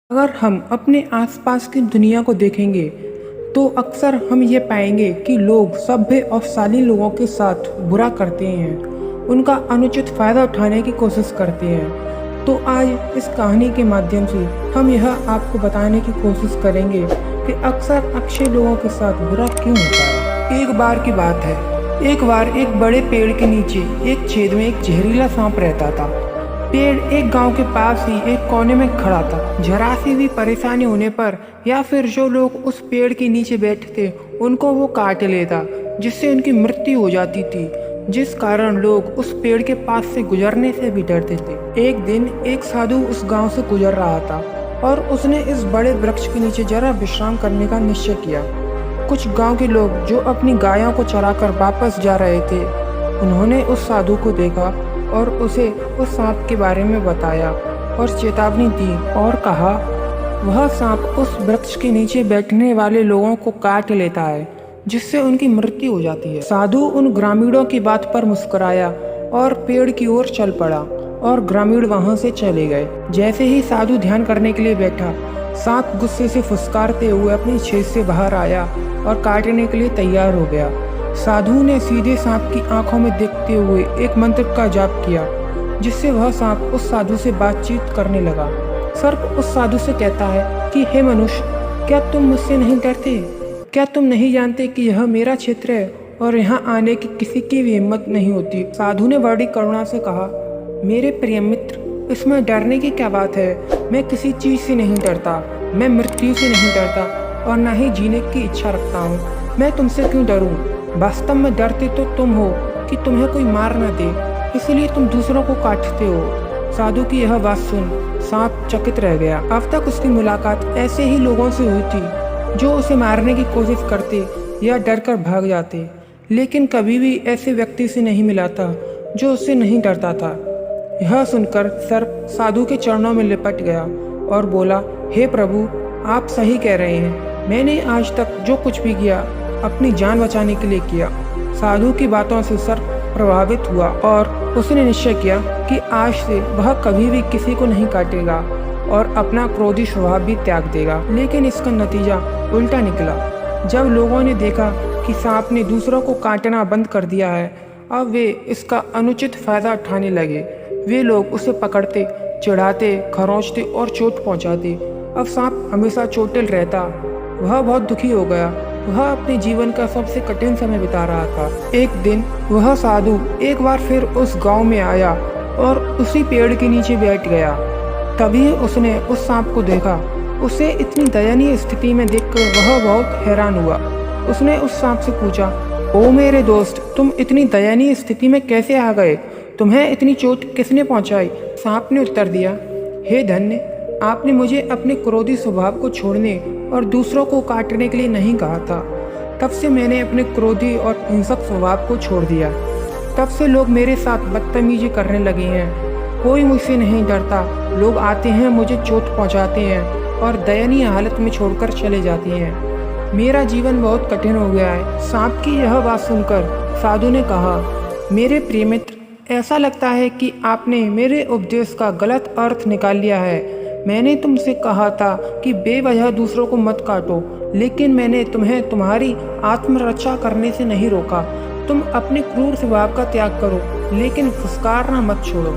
अगर हम अपने आसपास की दुनिया को देखेंगे तो अक्सर हम ये पाएंगे कि लोग सभ्य और शालीन लोगों के साथ बुरा करते हैं, उनका अनुचित फायदा उठाने की कोशिश करते हैं। तो आज इस कहानी के माध्यम से हम यह आपको बताने की कोशिश करेंगे कि अक्सर अच्छे लोगों के साथ बुरा क्यों होता है। एक बार की बात है, एक बार एक बड़े पेड़ के नीचे एक छेद में एक जहरीला सांप रहता था। पेड़ एक गांव के पास ही एक कोने में खड़ा था। जरा सी भी परेशानी होने पर या फिर जो लोग उस पेड़ के नीचे बैठे थे उनको वो काट लेता, जिससे उनकी मृत्यु हो जाती थी, जिस कारण लोग उस पेड़ के पास से गुजरने से भी डरते थे। एक दिन एक साधु उस गांव से गुजर रहा था और उसने इस बड़े वृक्ष के नीचे जरा विश्राम करने का निश्चय किया। कुछ गांव के लोग जो अपनी गायों को चराकर वापस जा रहे थे, उन्होंने उस साधु को देखा और उसे उस सांप के बारे में बताया और चेतावनी दी और कहा, वह सांप उस वृक्ष के नीचे बैठने वाले लोगों को काट लेता है, जिससे उनकी मृत्यु हो जाती है। साधु उन ग्रामीणों की बात पर मुस्कुराया और पेड़ की ओर चल पड़ा और ग्रामीण वहां से चले गए। जैसे ही साधु ध्यान करने के लिए बैठा, सांप गुस्से से फुसकारते हुए अपनी छेद से बाहर आया और काटने के लिए तैयार हो गया। साधु ने सीधे सांप की आंखों में देखते हुए एक मंत्र का जाप किया, जिससे वह सांप उस साधु से बातचीत करने लगा। सर्प उस साधु से कहता है कि हे मनुष्य, क्या तुम मुझसे नहीं डरते? क्या तुम नहीं जानते कि यह मेरा क्षेत्र है और यहाँ आने की किसी की भी हिम्मत नहीं होती? साधु ने बड़ी करुणा से कहा, मेरे प्रिय मित्र, इसमें डरने की क्या बात है? मैं किसी चीज से नहीं डरता, मैं मृत्यु से नहीं डरता और न ही जीने की इच्छा रखता हूँ। मैं तुमसे क्यों डरूं? वास्तव में डरते तो तुम हो कि तुम्हें कोई मार न दे, इसलिए तुम दूसरों को काटते हो। साधु की यह बात सुन सांप चकित रह गया। अब तक उसकी मुलाकात ऐसे ही लोगों से हुई थी जो उसे मारने की कोशिश करते या डर कर भाग जाते, लेकिन कभी भी ऐसे व्यक्ति से नहीं मिला था जो उससे नहीं डरता था। यह सुनकर सर्प साधु के चरणों में लिपट गया और बोला, हे प्रभु, आप सही कह रहे हैं। मैंने आज तक जो कुछ भी किया अपनी जान बचाने के लिए किया। साधु की बातों से सर्प प्रभावित हुआ और उसने निश्चय किया कि आज से वह कभी भी किसी को नहीं काटेगा और अपना क्रोधी स्वभाव भी त्याग देगा। लेकिन इसका नतीजा उल्टा निकला। जब लोगों ने देखा कि सांप ने दूसरों को काटना बंद कर दिया है, अब वे इसका अनुचित फायदा उठाने लगे। वे लोग उसे पकड़ते, चिढ़ाते, खरोंचते और चोट पहुंचाते। अब सांप हमेशा चोटिल रहता। वह बहुत दुखी हो गया। वह अपने जीवन का सबसे कठिन समय बिता रहा था। एक दिन वह साधु एक बार फिर उस गांव में आया और उसी पेड़ के नीचे बैठ गया। तभी उसने उस सांप को देखा। उसे इतनी दयनीय स्थिति में देखकर वह बहुत हैरान हुआ। उसने उस सांप से पूछा, ओ मेरे दोस्त, तुम इतनी दयनीय स्थिति में कैसे आ गए? तुम्हें इतनी चोट किसने पहुंचाई? सांप ने उत्तर दिया, हे धन्य, आपने मुझे अपने क्रोधी स्वभाव को छोड़ने और दूसरों को काटने के लिए नहीं कहा था। तब से मैंने अपने क्रोधी और हिंसक स्वभाव को छोड़ दिया। तब से लोग मेरे साथ बदतमीजी करने लगे हैं। कोई मुझसे नहीं डरता। लोग आते हैं, मुझे चोट पहुंचाते हैं और दयनीय हालत में छोड़कर चले जाते हैं। मेरा जीवन बहुत कठिन हो गया है। सांप की यह बात सुनकर साधु ने कहा, मेरे प्रिय मित्र, ऐसा लगता है कि आपने मेरे उपदेश का गलत अर्थ निकाल लिया है। मैंने तुमसे कहा था कि बेवजह दूसरों को मत काटो, लेकिन मैंने तुम्हें तुम्हारी आत्मरक्षा करने से नहीं रोका। तुम अपने क्रूर स्वभाव का त्याग करो, लेकिन फुसकारना मत छोड़ो।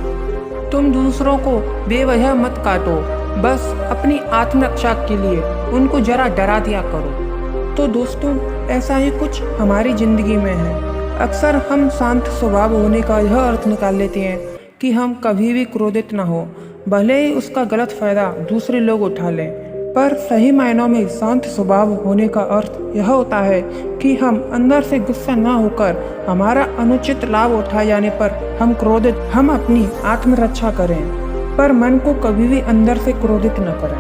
तुम दूसरों को बेवजह मत काटो, बस अपनी आत्मरक्षा के लिए उनको जरा डरा दिया करो। तो दोस्तों, ऐसा ही कुछ हमारी जिंदगी में है। अक्सर हम शांत स्वभाव होने का यह अर्थ निकाल लेते हैं कि हम कभी भी क्रोधित न हो, भले ही उसका गलत फायदा दूसरे लोग उठा लें। पर सही मायनों में शांत स्वभाव होने का अर्थ यह होता है कि हम अंदर से गुस्सा न होकर हमारा अनुचित लाभ उठाए जाने पर हम अपनी आत्मरक्षा करें, पर मन को कभी भी अंदर से क्रोधित न करें।